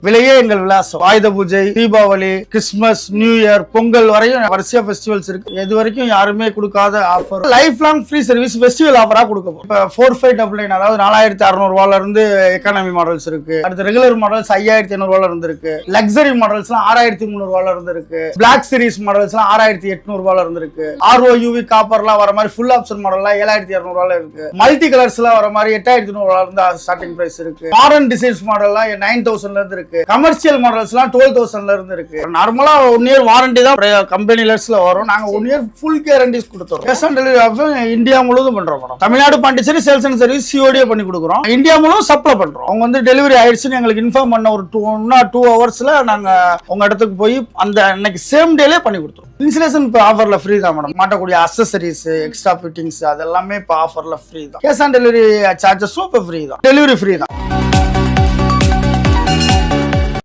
விலையே எங்கள் விலாசம். Ayudha Puja, Deepavali, Christmas, new year, Pongal வரையும் வரிசையா ஃபெஸ்டிவல்ஸ் இருக்கு. இது வரைக்கும் யாருமே கொடுக்காத offer, life long free service festival ஆஃபரா கொடுக்கும். இப்போ 4599, அதாவது 4600 இருந்து எக்கானமி மாடல்ஸ் இருக்கு. அடுத்து ரெகுலர் மாடல்ஸ் 5500 இருந்து இருக்கு. லக்ஸரி மாடல்ஸ்லாம் 6300 இருந்து இருக்கு. பிளாக் சீரிஸ் மாடல்ஸ்லாம் 6800 இருந்து இருக்கு. ROUV காப்பர்லாம் வர மாதிரி ஃபுல் ஆப்ஷன் மாடல்லாம் 7200 இருக்கு. மல்டி கலர்ஸ்லாம் வர மாதிரி 8100 இருந்து ஸ்டார்டிங் பிரைஸ் இருக்கு. மாடர்ன் டிசைன்ஸ் மாடல்லாம் 9000 இருந்து இருக்கு. கமர்ஷியல் மாடல்ஸ்லாம் 12000 இருந்து இருக்கு. நார்மலா 1 இயர் வாரண்டி தான் கம்பெனி லெட்ஸ்ல வரும். நாங்க 1 இயர் ஃபுல் கேரண்டிஸ் கொடுத்துறோம். Cash on delivery option India முழுவதும் பண்றோம் madam. Tamil Nadu Pondicherry sales and service COD பண்ணி கொடுக்குறோம். இந்தியா முழுவதும் சப்ளை பண்றோம். அவங்க வந்து டெலிவரி ஆயிடுச்சுன்னு எங்களுக்கு இன்ஃபார்ம் பண்ண ஒரு 2 ஹவர்ஸ்ல நாங்க உங்க இடத்துக்கு போய் அந்த அன்னைக்கு சேம் டேலே பண்ணி கொடுத்துருவோம். இன்சுலேஷன் இப்போ ஆஃபர்ல ஃப்ரீ தான் மேடம். மாட்டக்கூடிய அக்சசரிஸ், எக்ஸ்ட்ரா ஃபிட்டிங்ஸ் அதெல்லாமே இப்போ ஆஃபர்ல ஃப்ரீ தான். கேஷ் ஆன் டெலிவரி சார்ஜஸும் இப்போ ஃப்ரீ தான். டெலிவரி ஃப்ரீ தான்.